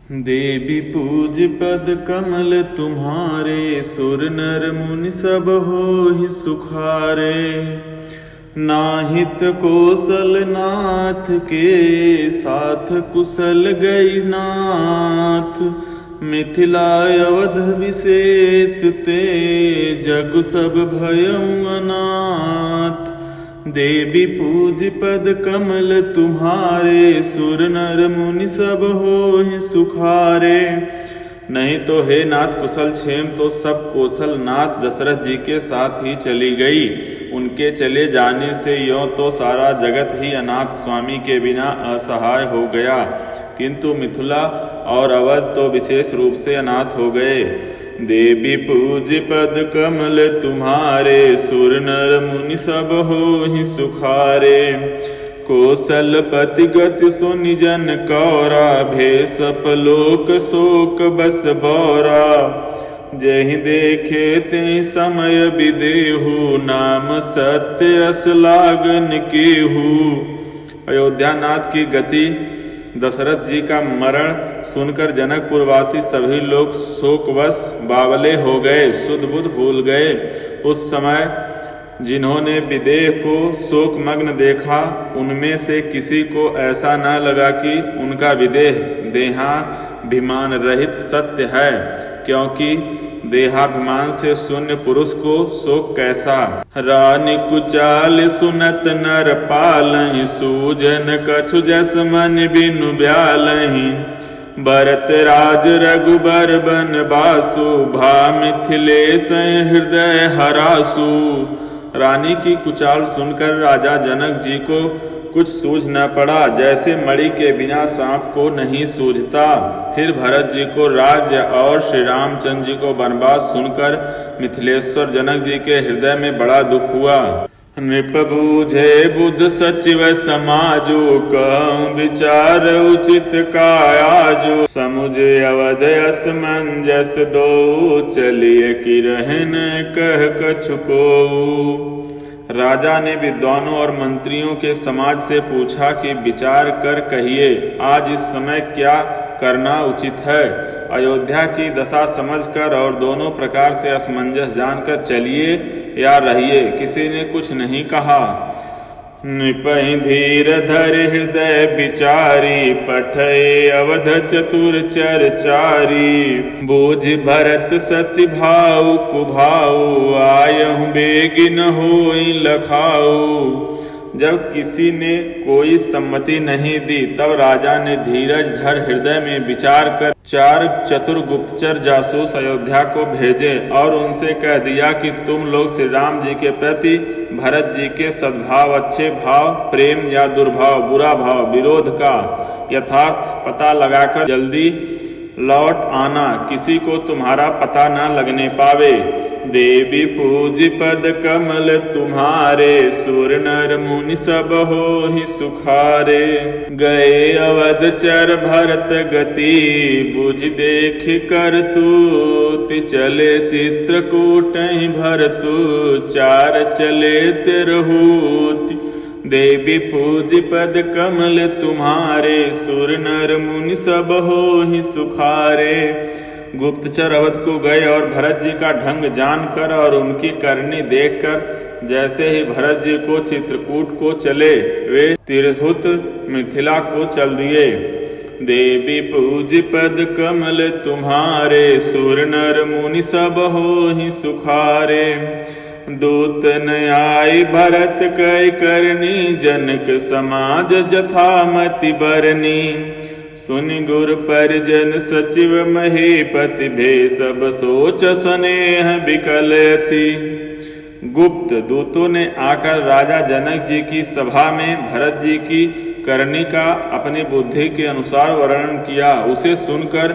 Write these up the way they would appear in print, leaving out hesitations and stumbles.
देवी पूज पद कमल तुम्हारे, सुर नर मुनि सब होहि सुखारे। नाहित कोसल नाथ के, साथ कुशल गई नाथ। मिथिला अवध विशेष ते, जग सब भयउ अनाथ। देवी पूज पद कमल तुम्हारे, सुर नर मुनि सब होहि सुखारे। नहीं तो हे नाथ कुशल क्षेम तो सब कौशल नाथ दशरथ जी के साथ ही चली गई। उनके चले जाने से यों तो सारा जगत ही अनाथ स्वामी के बिना असहाय हो गया, किंतु मिथिला और अवध तो विशेष रूप से अनाथ हो गए। देवी पूज पद कमल तुम्हारे, सुर नर मुनि सब होहि सुखारे। कौशल पति गति सुनि जन कौरा, भेषप लोक शोक बस बौरा। जेहि देखे तेहि समय विदेहु, नाम सत्य अस लागन केहू। अयोध्यानाथ की गति, दशरथ जी का मरण सुनकर जनकपुरवासी सभी लोग शोकवश बावले हो गए, सुध बुध भूल गए। उस समय जिन्होंने विदेह को शोकमग्न देखा, उनमें से किसी को ऐसा न लगा कि उनका विदेह देहाभिमान रहित सत्य है, क्योंकि देहाभिमान से शून्य पुरुष को शोक कैसा। रानी कुचाल सुनत नर पालहि, सूजन कछु जस मन बिनु ब्यालहि। भरत राज रघुबर बन बासु, भा मिथिलेश हृदय हरासु। रानी की कुचाल सुनकर राजा जनक जी को कुछ सूझ न पड़ा, जैसे मणि के बिना सांप को नहीं सूझता। फिर भरत जी को राज्य और श्री रामचंद्र जी को वनवास सुनकर मिथिलेश्वर जनक जी के हृदय में बड़ा दुख हुआ। नृप बूझे बुध सचिव समाजो, कहूँ विचार उचित कायाजो। समुझे अवध असमंजस दो, चलिए कि रहन कह कछु को। राजा ने विद्वानों और मंत्रियों के समाज से पूछा कि विचार कर कहिए, आज इस समय क्या करना उचित है। अयोध्या की दशा समझकर और दोनों प्रकार से असमंजस जानकर चलिए या रहिए। किसी ने कुछ नहीं कहा। नृपहि धीर धर हृदय विचारी, पठय अवध चतुर चरचारी। बूझ भरत सति भाव कुभाऊ, आयहु बेगिन होई लखाऊ। जब किसी ने कोई सम्मति नहीं दी, तब राजा ने धीरज धर हृदय में विचार कर 4 चतुर गुप्तचर जासूस अयोध्या को भेजे और उनसे कह दिया कि तुम लोग श्री राम जी के प्रति भरत जी के सद्भाव, अच्छे भाव, प्रेम या दुर्भाव, बुरा भाव, विरोध का यथार्थ पता लगाकर जल्दी लौट आना, किसी को तुम्हारा पता न लगने पावे। देवी पूज पद कमल तुम्हारे, सुर नर मुनि सब होहि सुखारे। गए अवध चर भरत गति, बुझ देख कर तूति। चले चित्रकूटहि भरतु, 4 चले तिरहुति। देवी पूज पद कमल तुम्हारे, सुर नर मुनि सब होहि सुखारे। गुप्तचर अवध को गए और भरत जी का ढंग जानकर और उनकी करनी देखकर जैसे ही भरत जी को चित्रकूट को चले, वे तिरहुत मिथिला को चल दिए। देवी पूज पद कमल तुम्हारे, सुर नर मुनि सब होहि सुखारे। दूत न आई भरत कै करनी, जनक समाज जथामति बरनी। सुनि गुर परिजन सचिव महीपति, भे सब सोच स्नेह विकलयति। गुप्त दूतों ने आकर राजा जनक जी की सभा में भरत जी की करनी का अपनी बुद्धि के अनुसार वर्णन किया। उसे सुनकर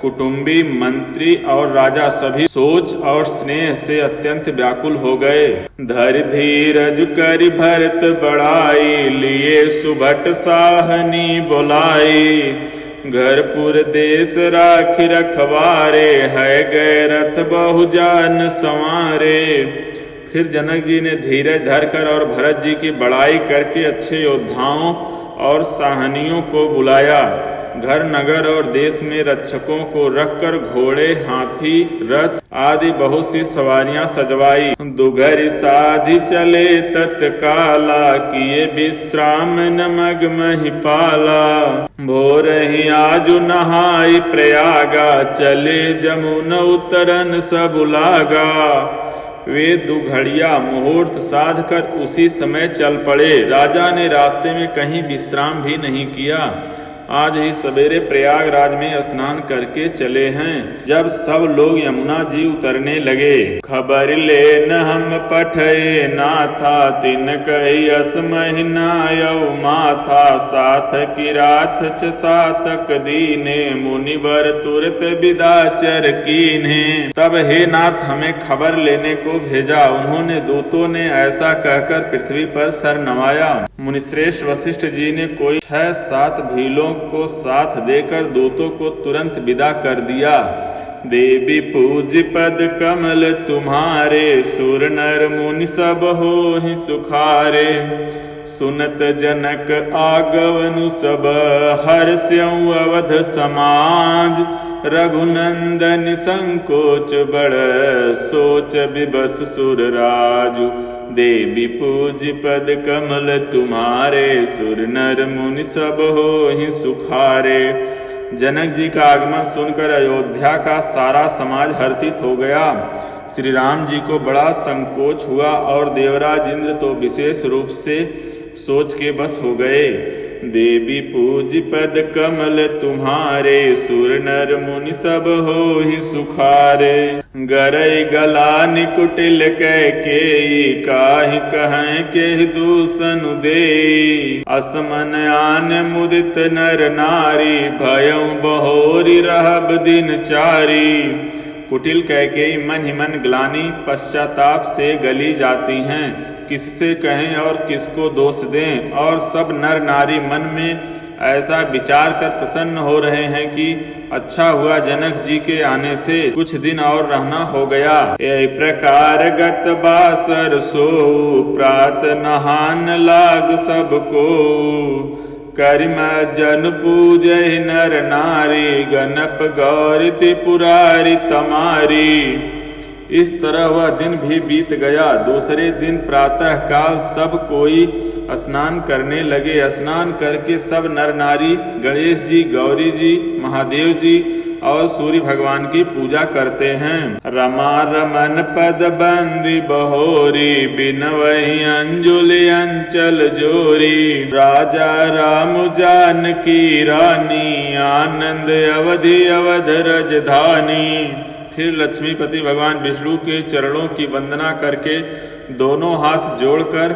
कुटुंबी, मंत्री और राजा सभी सोच और स्नेह से अत्यंत व्याकुल हो गए। धर धीरज करि भरत बड़ाई, लिए सुभट साहनी बुलाई। घरपुर देश राखि रखवारे, है गए रथ बहु जान संवारे। फिर जनक जी ने धीरज धरकर और भरत जी की बड़ाई करके अच्छे योद्धाओं और साहनियों को बुलाया। घर नगर और देश में रक्षकों को रखकर घोड़े, हाथी, रथ आदि बहुत सी सवारियां सजवाई। दुघर साधि चले तत्काला, किए विश्राम न मग महिपाला। भोर ही आजु नहाई प्रयागा, चले जमुन उतरन सब लागा। वे दुघड़िया मुहूर्त साध कर उसी समय चल पड़े। राजा ने रास्ते में कहीं विश्राम भी नहीं किया। आज ही सवेरे प्रयागराज में स्नान करके चले हैं। जब सब लोग यमुना जी उतरने लगे, खबर लेन हम पठे नाथा, तिन कही अस महीना यौ माथा। साथ किराथ छ सातक दीने, मुनिवर तुरत विदाचर कीन्हे। तब हे नाथ हमें खबर लेने को भेजा। उन्होंने दूतों ने ऐसा कहकर पृथ्वी पर सर नवाया। मुनिश्रेष्ठ वशिष्ठ जी ने कोई 6-7 भीलों को साथ देकर दूतों को तुरंत विदा कर दिया। देवी पूज पद कमल तुम्हारे, सुर नर मुनि सब होहि सुखारे। सुनत जनक आगवनु सब, हर्ष्यउ अवध समाज। रघुनंदन संकोच बड़, सोच विबस सुर राजु। देवी पूज पद कमल तुम्हारे, सुर नर मुनि सब होहि सुखारे। जनक जी का आगमन सुनकर अयोध्या का सारा समाज हर्षित हो गया। श्री राम जी को बड़ा संकोच हुआ और देवराज इंद्र तो विशेष रूप से सोच के बस हो गए। देवी पूज पद कमल तुम्हारे, सुर नर मुनि सब होहि सुखारे। गरई गलानि कुटिल कह के, काहि कहें के दूषनु देई। असमन आन मुदित नर नारी, भयउ बहोरी रहब दिन चारी। कुटिल कैकेयी मन ही मन ग्लानि पश्चाताप से गली जाती हैं। किससे कहें और किसको दोष दें। और सब नर नारी मन में ऐसा विचार कर प्रसन्न हो रहे हैं कि अच्छा हुआ जनक जी के आने से कुछ दिन और रहना हो गया। यही प्रकार गत बासर सो, प्रात नहान लाग सबको। करिम जन पूजहि नर नारी, गणप गौरी त्रिपुरारी तमारी। इस तरह वह दिन भी बीत गया। दूसरे दिन प्रातः काल सब कोई स्नान करने लगे। स्नान करके सब नर नारी गणेश जी, गौरी जी, महादेव जी और सूर्य भगवान की पूजा करते हैं। रमा रमन पद बंदी बहोरी, बिनवहि अंजुलि अंचल जोरी। राजा राम जानकी रानी, आनंद अवधि अवध राजधानी। फिर लक्ष्मीपति भगवान विष्णु के चरणों की वंदना करके दोनों हाथ जोड़कर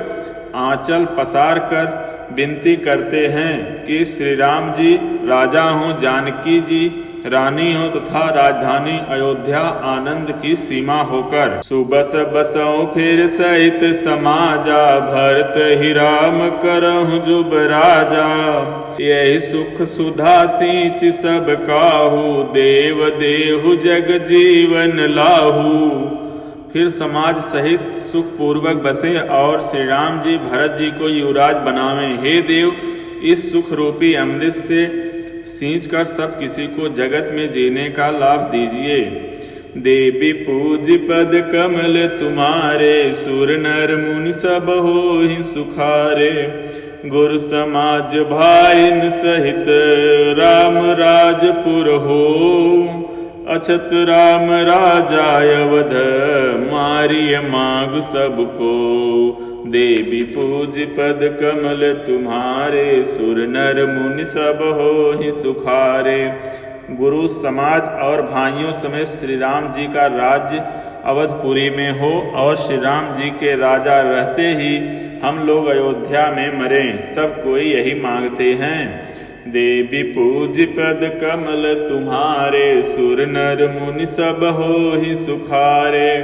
आंचल पसार कर विनती करते हैं कि श्री राम जी राजा हों, जानकी जी रानी हो तथा राजधानी अयोध्या आनंद की सीमा होकर। सुबस बसों फिर सहित समाजा, भरत ही राम करहु जुब राजा। यही सुख सुधा सींच सब काहू, देव देहु जग जीवन लाहू। फिर समाज सहित सुख पूर्वक बसे और श्री राम जी भरत जी को युवराज बनावें। हे देव, इस सुख रूपी अमृत से सींच कर सब किसी को जगत में जीने का लाभ दीजिए। देवी पूज पद कमल तुम्हारे, सुर नर मुनि सब होहि सुखारे। गुरु समाज भाइन सहित, राम राजपुर हो। अछत राम राजा अवध, मारिय माग सबको। देवी पूज पद कमल तुम्हारे, सुर नर मुनि सब होहि सुखारे। गुरु समाज और भाइयों समेत श्री राम जी का राज्य अवधपुरी में हो और श्री राम जी के राजा रहते ही हम लोग अयोध्या में मरें, सब कोई यही मांगते हैं। देवी पूज पद कमल तुम्हारे, सुर नर मुनि सब होहि सुखारे।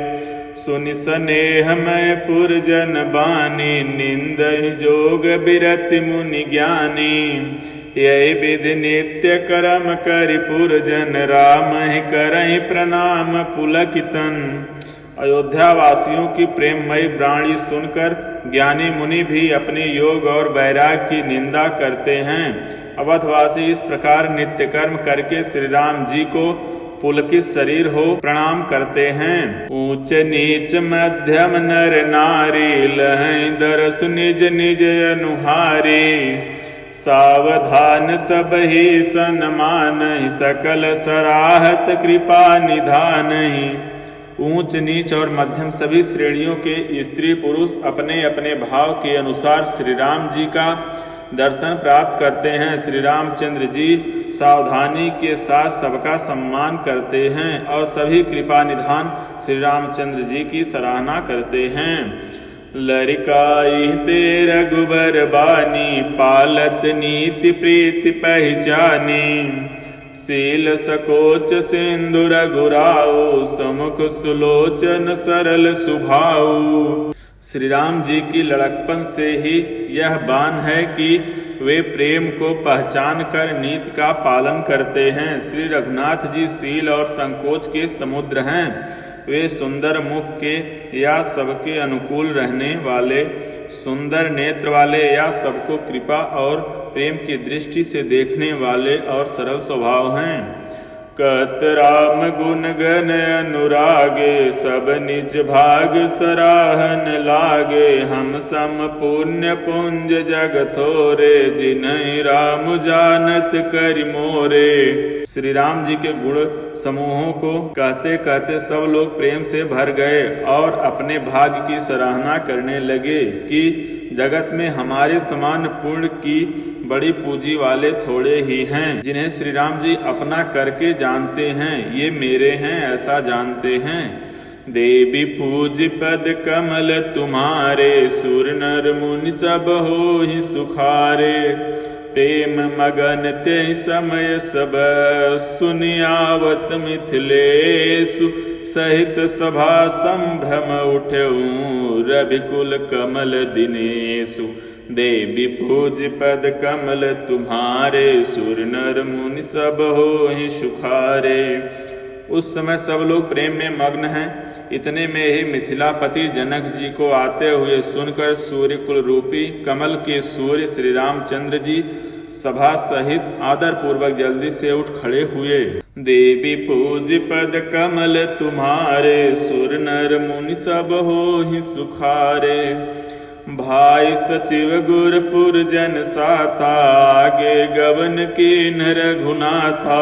सुनि स्नेह मैं पुरजन बानी, निंदहि जोग बिरति मुनि ज्ञानी। यही विधि नित्य कर्म करि पुरजन, राम ही करहि प्रणाम पुलकितन। अयोध्या वासियों की प्रेममयी वाणी सुनकर ज्ञानी मुनि भी अपने योग और वैराग्य की निंदा करते हैं। अवधवासी इस प्रकार नित्य कर्म करके श्री राम जी को पुलकित शरीर हो प्रणाम करते हैं। ऊंच नीच मध्यम नर नारी लहै दरस निज निज अनुहारी, सावधान सब ही सन्मान सकल सराहत कृपा निधान। ऊंच नीच और मध्यम सभी श्रेणियों के स्त्री पुरुष अपने अपने भाव के अनुसार श्री राम जी का दर्शन प्राप्त करते हैं। श्री रामचंद्र जी सावधानी के साथ सबका सम्मान करते हैं और सभी कृपा निधान श्री रामचंद्र जी की सराहना करते हैं। लरिकाई ते रघुबर बानी, पालत नीति प्रीति पहचानी, शील सकोच सिंधु रघुराऊ, समुख सुलोचन सरल सुभाऊ। श्री राम जी की लड़कपन से ही यह बान है कि वे प्रेम को पहचान कर नीति का पालन करते हैं। श्री रघुनाथ जी शील और संकोच के समुद्र हैं। वे सुंदर मुख के या सबके अनुकूल रहने वाले, सुंदर नेत्र वाले या सबको कृपा और प्रेम की दृष्टि से देखने वाले और सरल स्वभाव हैं। कत राम गुण गण अनुरागे, सब निज भाग सराहन लागे, हम सम पुण्य पुंज जग थोरे, जिन्हि राम जानत करि मोरे। श्री राम जी के गुण समूहों को कहते कहते सब लोग प्रेम से भर गए और अपने भाग्य की सराहना करने लगे कि जगत में हमारे समान पुण्य की बड़ी पूंजी वाले थोड़े ही हैं, जिन्हें श्री राम जी अपना करके जानते हैं। ये मेरे हैं ऐसा जानते हैं। देवी पूज पद कमल तुम्हारे, सुर नर मुनि सब होहि सुखारे। प्रेम मगन ते समय सब, सुनियावत मिथिलेशु, सहित सभा संभ्रम उठऊ, रविकुल कमल दिनेशु। देवी पूज पद कमल तुम्हारे, सुर नर मुनि सब होहि सुखारे। उस समय सब लोग प्रेम में मग्न हैं। इतने में ही मिथिलापति जनक जी को आते हुए सुनकर सूर्य कुल रूपी कमल के सूर्य श्री रामचंद्र जी सभा सहित आदर पूर्वक जल्दी से उठ खड़े हुए। देवी पूज पद कमल तुम्हारे, सुर नर मुनि सब होहि सुखारे। भाई सचिव गुरपुर जन साथा, आगे गवन कीन रघुनाथा।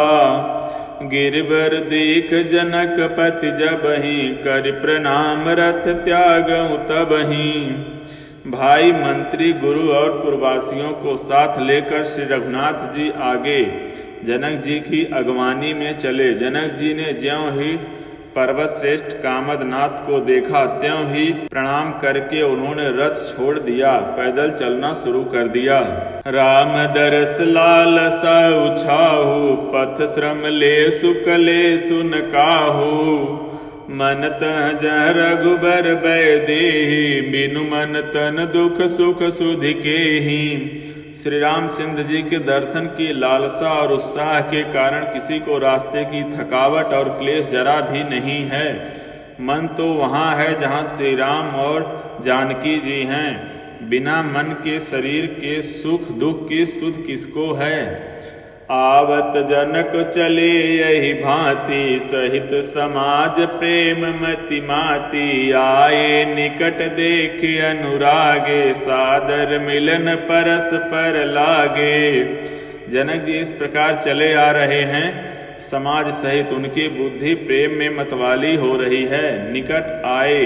गिरवर देख जनक पति जबहि, कर प्रणाम रथ त्यागऊ तबहि। भाई मंत्री गुरु और पुरवासियों को साथ लेकर श्री रघुनाथ जी आगे जनक जी की अगवानी में चले। जनक जी ने ज्यों ही पर्वत श्रेष्ठ कामदनाथ को देखा त्यों ही प्रणाम करके उन्होंने रथ छोड़ दिया, पैदल चलना शुरू कर दिया। राम दरस लालसा उछाहु, पथ श्रम ले सुकले सुन काहू। मन तह जह रघुबर बैदेहि, बिनु मन तन दुख सुख सुधि केहि। श्री रामचंद्र जी के दर्शन की लालसा और उत्साह के कारण किसी को रास्ते की थकावट और क्लेश जरा भी नहीं है। मन तो वहाँ है जहाँ श्री राम और जानकी जी हैं। बिना मन के शरीर के सुख दुख की सुध किसको है। आवत जनक चले यही भांति, सहित समाज प्रेम मति माति। आए निकट देख अनुरागे, सादर मिलन परस्पर लागे। जनक जी इस प्रकार चले आ रहे हैं। समाज सहित उनकी बुद्धि प्रेम में मतवाली हो रही है। निकट आए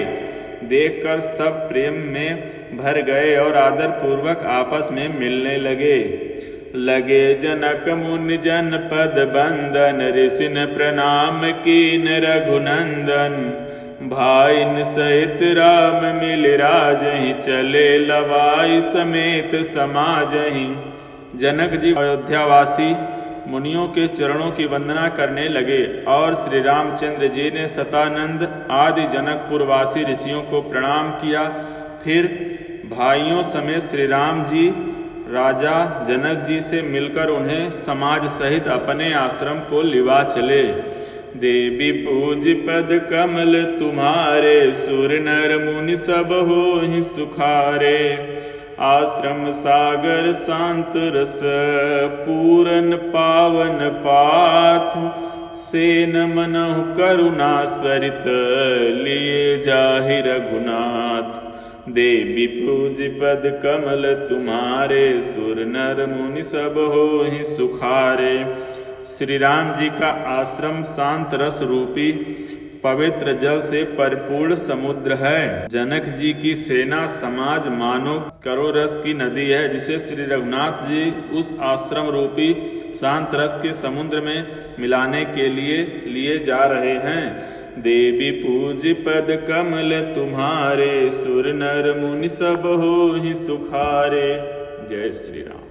देखकर सब प्रेम में भर गए और आदर पूर्वक आपस में मिलने लगे। लगे जनक मुनि जन पद बंदन, ऋषिन प्रणाम कीन रघुनंदन। भाइन सहित राम मिल राजहि, चले लवाई समेत समाजहि। जनक जी अयोध्यावासी मुनियों के चरणों की वंदना करने लगे और श्री रामचंद्र जी ने सतानंद आदि जनकपुरवासी ऋषियों को प्रणाम किया। फिर भाइयों समेत श्री राम जी राजा जनक जी से मिलकर उन्हें समाज सहित अपने आश्रम को लिवा चले। देवी पूज पद कमल तुम्हारे, सुर नर मुनि सब होहि सुखारे। आश्रम सागर शांत रस, पूरन पावन पाथु, सेन मनहु करुणा सरित, लिए जाहि रघुनाथ। देवी पूज पद कमल तुम्हारे, सुर नर मुनि सब होहि सुखारे। श्री राम जी का आश्रम शांत रस रूपी पवित्र जल से परिपूर्ण समुद्र है। जनक जी की सेना समाज मानो करो रस की नदी है, जिसे श्री रघुनाथ जी उस आश्रम रूपी शांत रस के समुद्र में मिलाने के लिए जा रहे हैं। देवी पूज पद कमल तुम्हारे, सुर नर मुनि सब होहि सुखारे। जय श्री राम।